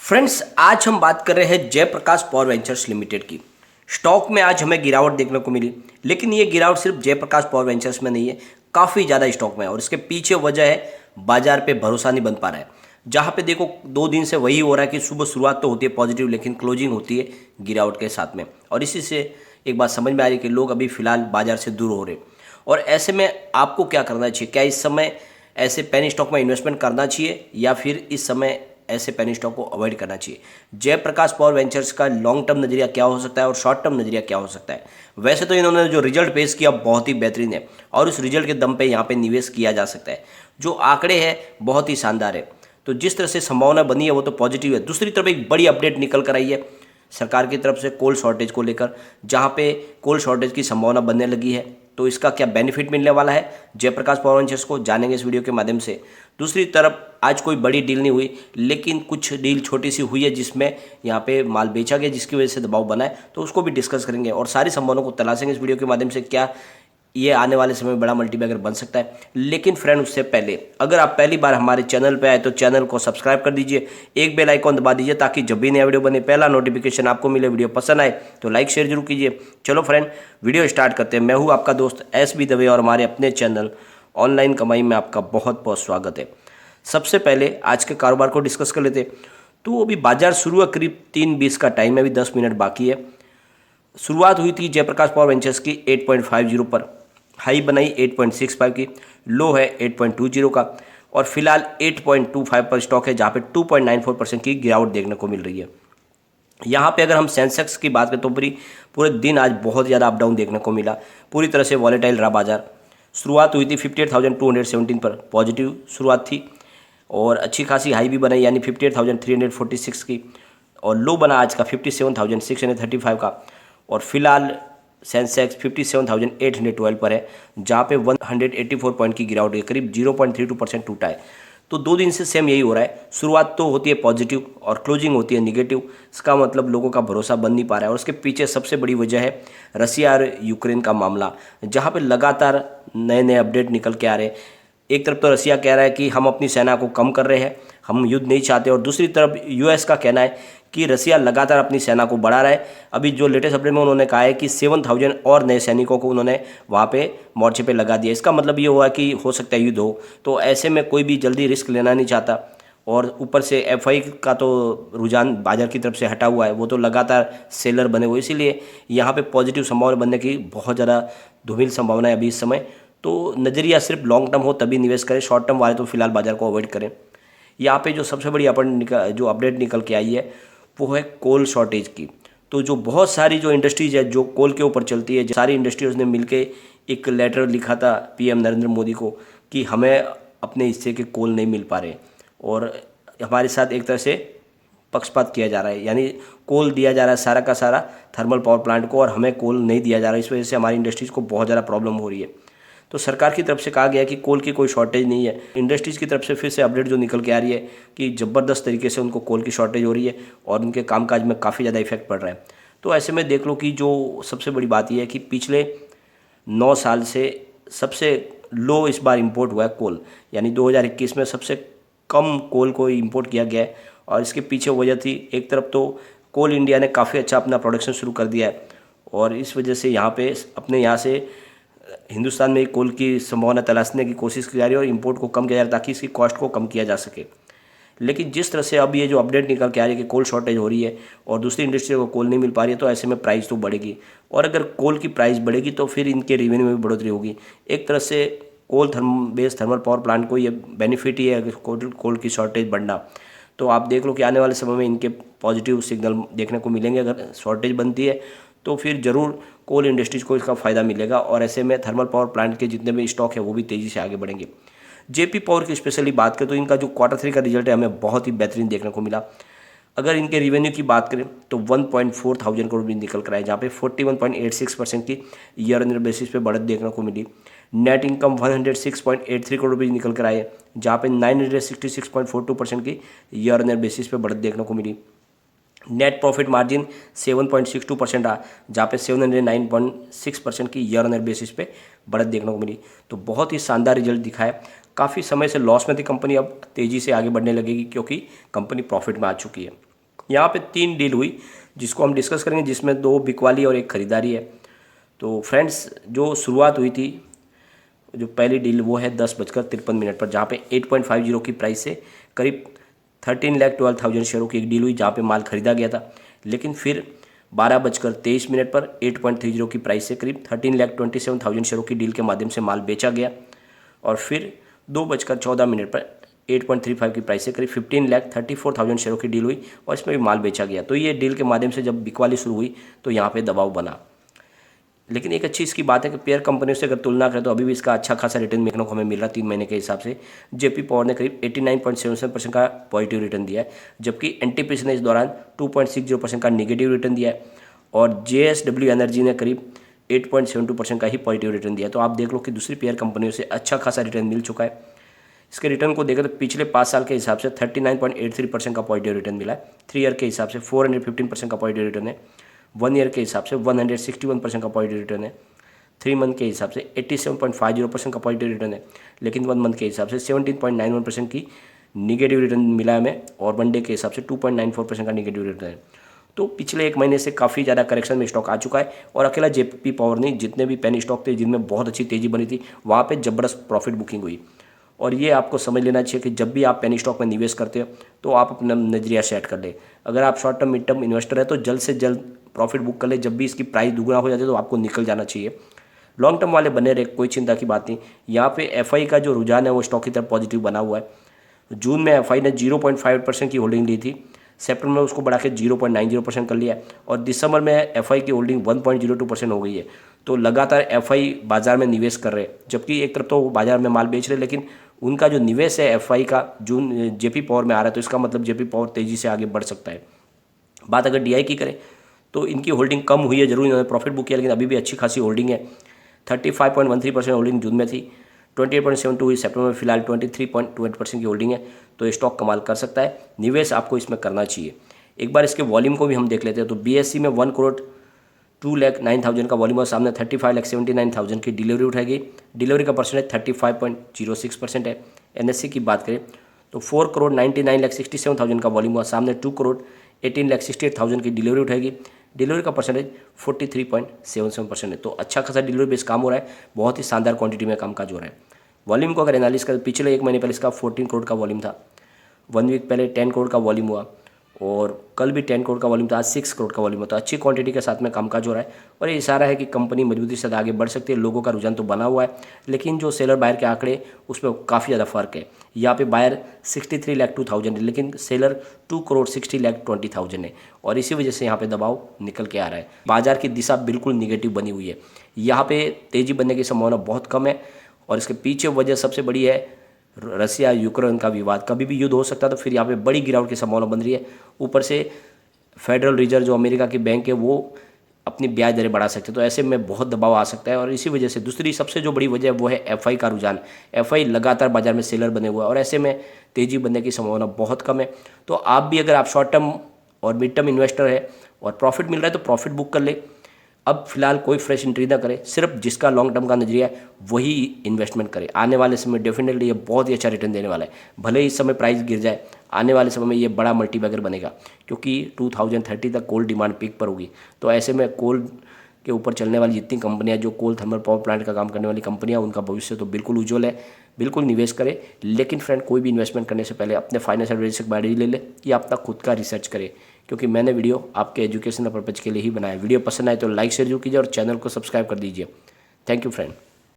Friends, आज हम बात कर रहे हैं जयप्रकाश पावर वेंचर्स लिमिटेड की। स्टॉक में आज हमें गिरावट देखने को मिली, लेकिन ये गिरावट सिर्फ जयप्रकाश पावर वेंचर्स में नहीं है, काफ़ी ज़्यादा स्टॉक में है। और इसके पीछे वजह है बाजार पे भरोसा नहीं बन पा रहा है। जहाँ पे देखो 2 दिन से वही हो रहा है कि सुबह शुरुआत तो होती है पॉजिटिव, लेकिन क्लोजिंग होती है गिरावट के साथ में। और इसी से एक बात समझ में आ रही है कि लोग अभी फिलहाल बाजार से दूर हो रहे। और ऐसे में आपको क्या करना चाहिए? क्या इस समय ऐसे पेनी स्टॉक में इन्वेस्टमेंट करना चाहिए या फिर इस समय ऐसे पेनी स्टॉक को अवॉइड करना चाहिए? जयप्रकाश पावर वेंचर्स का लॉन्ग टर्म नजरिया क्या हो सकता है और शॉर्ट टर्म नजरिया क्या हो सकता है? वैसे तो इन्होंने जो रिजल्ट पेश किया बहुत ही बेहतरीन है और उस रिजल्ट के दम पे यहाँ पे निवेश किया जा सकता है। जो आंकड़े हैं बहुत ही शानदार है। तो जिस तरह से संभावना बनी है वो तो पॉजिटिव है। दूसरी तरफ एक बड़ी अपडेट निकल कर आई है सरकार की तरफ से कोल शॉर्टेज को लेकर, जहाँ पे कोल शॉर्टेज की संभावना बनने लगी है। तो इसका क्या बेनिफिट मिलने वाला है जयप्रकाश पावर वेंचर्स को, जानेंगे इस वीडियो के माध्यम से। दूसरी तरफ आज कोई बड़ी डील नहीं हुई, लेकिन कुछ डील छोटी सी हुई है जिसमें यहाँ पे माल बेचा गया, जिसकी वजह से दबाव बना है। तो उसको भी डिस्कस करेंगे और सारी संभावनाओं को तलाशेंगे इस वीडियो के माध्यम से। क्या ये आने वाले समय में बड़ा मल्टीबैगर बन सकता है? लेकिन फ्रेंड, उससे पहले अगर आप पहली बार हमारे चैनल पे आए तो चैनल को सब्सक्राइब कर दीजिए, एक बेल आइकॉन दबा दीजिए ताकि जब भी नया वीडियो बने पहला नोटिफिकेशन आपको मिले। वीडियो पसंद आए तो लाइक शेयर जरूर कीजिए। चलो फ्रेंड, वीडियो स्टार्ट करते हैं। मैं हूँ आपका दोस्त SB दवे और हमारे अपने चैनल ऑनलाइन कमाई में आपका बहुत बहुत स्वागत है। सबसे पहले आज के कारोबार को डिस्कस कर लेते। तो अभी बाजार शुरू है, करीब 3:20 का टाइम है, अभी 10 मिनट बाकी है। शुरुआत हुई थी जयप्रकाश पावर वेंचर्स की 8.50 पर, हाई बनाई 8.65 की, लो है 8.20 का और फिलहाल 8.25 पर स्टॉक है, जहाँ पे 2.94% की गिरावट देखने को मिल रही है। यहाँ पे अगर हम सेंसेक्स की बात करें तो पूरे दिन आज बहुत ज़्यादा अप डाउन देखने को मिला, पूरी तरह से वॉलेटाइल रहा बाजार। शुरुआत हुई थी 58,217 पर, पॉजिटिव शुरुआत थी और अच्छी खासी हाई भी बनाई यानी 58,346 की, और लो बना आज का 57,635 का। और फिलहाल सेंसेक्स 57,812 पर है, जहाँ पे 184 पॉइंट की गिरावट है, करीब 0.32% टूटा है। तो 2 दिन से सेम यही हो रहा है। शुरुआत तो होती है पॉजिटिव और क्लोजिंग होती है निगेटिव। इसका मतलब लोगों का भरोसा बन नहीं पा रहा है और उसके पीछे सबसे बड़ी वजह है रसिया और यूक्रेन का मामला, जहाँ पे लगातार नए नए अपडेट निकल के आ रहे हैं। एक तरफ तो रसिया कह रहा है कि हम अपनी सेना को कम कर रहे हैं, हम युद्ध नहीं चाहते, और दूसरी तरफ US का कहना है कि रसिया लगातार अपनी सेना को बढ़ा रहा है। अभी जो लेटेस्ट अपडेट में उन्होंने कहा है कि 7,000 और नए सैनिकों को उन्होंने वहाँ पे मोर्चे पे लगा दिया। इसका मतलब ये हुआ कि हो सकता है युद्ध हो। तो ऐसे में कोई भी जल्दी रिस्क लेना नहीं चाहता, और ऊपर से FI का तो रुझान बाजार की तरफ से हटा हुआ है, वो तो लगातार सेलर बने हुए, इसीलिए यहाँ पे पॉजिटिव संभावना बनने की बहुत ज़्यादा धूमिल संभावना है अभी इस समय। तो नज़रिया सिर्फ लॉन्ग टर्म हो तभी निवेश करें, शॉर्ट टर्म वाले तो फिलहाल बाजार को अवॉइड करें। यहाँ पे जो सबसे बड़ी जो अपडेट निकल के आई है वो है कोल शॉर्टेज की। तो जो बहुत सारी जो इंडस्ट्रीज है जो कोल के ऊपर चलती है, सारी इंडस्ट्रीज ने मिलके एक लेटर लिखा था PM नरेंद्र मोदी को कि हमें अपने हिस्से के कोल नहीं मिल पा रहे और हमारे साथ एक तरह से पक्षपात किया जा रहा है, यानी कोल दिया जा रहा है सारा का सारा थर्मल पावर प्लांट को और हमें कोल नहीं दिया जा रहा है। इस वजह से हमारी इंडस्ट्रीज़ को बहुत ज़्यादा प्रॉब्लम हो रही है। तो सरकार की तरफ से कहा गया कि कोल की कोई शॉर्टेज नहीं है। इंडस्ट्रीज़ की तरफ से फिर से अपडेट जो निकल के आ रही है कि ज़बरदस्त तरीके से उनको कोल की शॉर्टेज हो रही है और उनके कामकाज में काफ़ी ज़्यादा इफेक्ट पड़ रहा है। तो ऐसे में देख लो कि जो सबसे बड़ी बात यह है कि पिछले 9 साल से सबसे लो इस बार इंपोर्ट हुआ है कोल, यानी 2021 में सबसे कम कोल को इंपोर्ट किया गया है। और इसके पीछे वजह थी, एक तरफ तो कोल इंडिया ने काफ़ी अच्छा अपना प्रोडक्शन शुरू कर दिया है और इस वजह से यहाँ पे अपने यहाँ से हिंदुस्तान में कोल की संभावना तलाशने की कोशिश की जा रही है और इंपोर्ट को कम किया जा रहा है ताकि इसकी कॉस्ट को कम किया जा सके। लेकिन जिस तरह से अब ये जो अपडेट निकल के आ रही है कि कोल शॉर्टेज हो रही है और दूसरी इंडस्ट्री को कोल नहीं मिल पा रही है, तो ऐसे में प्राइस तो बढ़ेगी और अगर कोल की प्राइस बढ़ेगी तो फिर इनके रेवेन्यू में भी बढ़ोतरी होगी। एक तरह से coal based thermal power plant को ये बेनिफिट ही है कोल की शॉर्टेज बढ़ना। तो आप देख लो कि आने वाले समय में इनके पॉजिटिव सिग्नल देखने को मिलेंगे। अगर शॉर्टेज बनती है तो फिर ज़रूर कोल इंडस्ट्रीज़ को इसका फ़ायदा मिलेगा और ऐसे में थर्मल पावर प्लांट के जितने भी स्टॉक है वो भी तेज़ी से आगे बढ़ेंगे। JP पावर की स्पेशली बात करें तो इनका जो Q3 का रिजल्ट है हमें बहुत ही बेहतरीन देखने को मिला। अगर इनके रेवेन्यू की बात करें तो 1.4 थाउजेंड करोड़ भी निकल कर आए, जहाँ पे 41.86% की ईयर ऑन ईयर बेसिस पे बढ़त देखने को मिली। नेट इनकम 106.83 करोड़ भी निकल कर आए, जहाँ पे 966.42% की ईयर ऑन ईयर बेसिस पे बढ़त देखने को मिली। नेट प्रॉफिट मार्जिन 7.62% रहा, जहाँ पे 709.6% की ईयर ऑन ईयर बेसिस पे बढ़त देखने को मिली। तो बहुत ही शानदार रिजल्ट दिखा है। काफ़ी समय से लॉस में थी कंपनी, अब तेज़ी से आगे बढ़ने लगेगी क्योंकि कंपनी प्रॉफिट में आ चुकी है। यहाँ पे 3 डील हुई जिसको हम डिस्कस करेंगे, जिसमें 2 बिकवाली और 1 खरीदारी है। तो फ्रेंड्स, जो शुरुआत हुई थी, जो पहली डील वो है 10:53 पर, जहाँ पे 8.50 की प्राइस से करीब 13,12,000 शेयरों की एक डील हुई, जहाँ पे माल खरीदा गया था। लेकिन फिर 12:23 पर 8.30 की प्राइस से करीब 13,27,000 शेयरों की डील के माध्यम से माल बेचा गया। और फिर 2:14 पर 8.35 की प्राइस से करीब 15,34,000 शेयरों की डील हुई और इसमें भी माल बेचा गया। तो ये डील के माध्यम से जब बिकवाली शुरू हुई तो यहाँ पे दबाव बना। लेकिन एक अच्छी इसकी बात है कि पेयर कंपनियों से अगर तुलना करें तो अभी भी इसका अच्छा खासा रिटर्न देखने को हमें मिल रहा है 3 महीने के हिसाब से। जेपी पावर ने करीब 89.77% का पॉजिटिव रिटर्न दिया है, जबकि एनटीपीसी ने इस दौरान 2.60% का निगेटिव रिटर्न दिया है और जेएसडब्ल्यू एनर्जी ने करीब 8.72% का ही पॉजिटिव रिटर्न दिया है। तो आप देख लो कि दूसरी पेयर कंपनियों से अच्छा खासा रिटर्न मिल चुका है। इसके रिटर्न को देखें तो पिछले 5 साल के हिसाब से 39.83% का पॉजिटिव रिटर्न मिला है, 3 ईयर के हिसाब से 415% का पॉजिटिव रिटर्न है, 1 ईयर के हिसाब से 161% का पॉजिटिव रिटर्न है, 3 मंथ के हिसाब से 87.50% का पॉजिटिव रिटर्न है, लेकिन 1 मंथ के हिसाब से 17.91% की निगेटिव रिटर्न मिला है हमें और 1 डे के हिसाब से 2.94% का निगेटिव रिटर्न है। तो पिछले 1 महीने से काफ़ी ज़्यादा करेक्शन में स्टॉक आ चुका है और अकेला जेपी पावर नहीं, जितने भी पेनी स्टॉक थे जिनमें बहुत अच्छी तेज़ी बनी थी वहाँ पे ज़बरदस्त प्रॉफिट बुकिंग हुई। और ये आपको समझ लेना चाहिए कि जब भी आप पेनी स्टॉक में निवेश करते हो तो आप अपना नज़रिया सेट कर ले। अगर आप short term mid term investor है तो जल्द से जल्द प्रॉफिट बुक कर ले। जब भी इसकी प्राइस दुगना हो जाती है तो आपको निकल जाना चाहिए। लॉन्ग टर्म वाले बने रहे, कोई चिंता की बात नहीं। यहाँ पे एफआई का जो रुझान है वो स्टॉक की तरफ पॉजिटिव बना हुआ है। जून में एफआई ने 0.5% की होल्डिंग ली थी, सितंबर में उसको बढ़ा के 0.90% कर लिया है और दिसंबर में एफआई की होल्डिंग 1.02% हो गई है। तो लगातार एफआई बाजार में निवेश कर रहे हैं, जबकि एक तरफ तो वो बाजार में माल बेच रहे हैं, लेकिन उनका जो निवेश है एफआई का जून जेपी पावर में आ रहा है, तो इसका मतलब जेपी पावर तेज़ी से आगे बढ़ सकता है। बात अगर डीआई की करें तो इनकी होल्डिंग कम हुई है, जरूर इन्होंने प्रॉफिट बुक किया, लेकिन अभी भी अच्छी खासी होल्डिंग है। 35.13% होल्डिंग जून में थी, 28.72 हुई सितंबर में, फिलहाल 23.28% की होल्डिंग है। तो ये स्टॉक कमाल कर सकता है, निवेश आपको इसमें करना चाहिए। एक बार इसके वॉल्यूम को भी हम देख लेते हैं तो बीएससी में 1,02,09,000 का वॉल्यूम और सामने 35,79,000 की डिलीवरी उठाएगी। डिलीवरी का परसेंटेज 35.06% है। एनएससी की बात करें तो 4,99,67,000 का वॉल्यूम और सामने 2,18,68,000 की डिलीवरी उठाएगी। डिलीवरी का परसेंटेज 43.77% है। तो अच्छा खासा डिलीवरी बेस काम हो रहा है, बहुत ही शानदार क्वांटिटी में कामकाज हो रहा है। वॉल्यूम को अगर एनालिस करें, पिछले 1 महीने पहले इसका 14 करोड़ का वॉल्यूम था, 1 वीक पहले 10 करोड़ का वॉल्यूम हुआ और कल भी 10 करोड़ का वॉल्यूम था, आज 6 करोड़ का वॉल्यूम होता है। अच्छी क्वांटिटी के साथ में कामकाज हो रहा है और ये इशारा है कि कंपनी मजबूती से आगे बढ़ सकती है। लोगों का रुझान तो बना हुआ है, लेकिन जो सेलर बायर के आंकड़े उसमें काफ़ी ज़्यादा फर्क है। यहाँ पे बायर 63,02,000 है, लेकिन सेलर 2,60,20,000 है और इसी वजह से यहाँ पे दबाव निकल के आ रहा है। बाजार की दिशा बिल्कुल निगेटिव बनी हुई है, यहाँ पे तेज़ी बनने की संभावना बहुत कम है और इसके पीछे वजह सबसे बड़ी है रसिया यूक्रेन का विवाद। कभी भी युद्ध हो सकता है, तो फिर यहाँ पे बड़ी गिरावट की संभावना बन रही है। ऊपर से फेडरल रिजर्व जो अमेरिका की बैंक है वो अपनी ब्याज दरें बढ़ा सकते हैं, तो ऐसे में बहुत दबाव आ सकता है। और इसी वजह से दूसरी सबसे जो बड़ी वजह है वो है एफआई का रुझान। एफआई लगातार बाजार में सेलर बने हुआ है और ऐसे में तेज़ी बनने की संभावना बहुत कम है। तो आप भी अगर आप शॉर्ट टर्म और मिड टर्म इन्वेस्टर है और प्रॉफिट मिल रहा है तो प्रॉफिट बुक कर ले। अब फिलहाल कोई फ्रेश एंट्री ना करे, सिर्फ जिसका लॉन्ग टर्म का नजरिया है वही इन्वेस्टमेंट करे। आने वाले समय डेफिनेटली ये बहुत ही अच्छा रिटर्न देने वाला है। भले ही इस समय प्राइस गिर जाए, आने वाले समय में ये बड़ा मल्टीबैगर बनेगा, क्योंकि 2030 तक कोल डिमांड पीक पर होगी। तो ऐसे में कोल के ऊपर चलने वाली जितनी कंपनियां, जो कोल थर्मल पावर प्लांट का काम करने वाली कंपनियां, उनका भविष्य तो बिल्कुल उज्जवल है। बिल्कुल निवेश करें, लेकिन फ्रेंड कोई भी इन्वेस्टमेंट करने से पहले अपने फाइनेंशियल एडवाइजर से गाइड ले ले या अपना खुद का रिसर्च करें, क्योंकि मैंने वीडियो आपके एजुकेशनल पर्पज के लिए ही बनाया। वीडियो पसंद आए तो लाइक शेयर जरूर कीजिए और चैनल को सब्सक्राइब कर दीजिए। Thank you friend.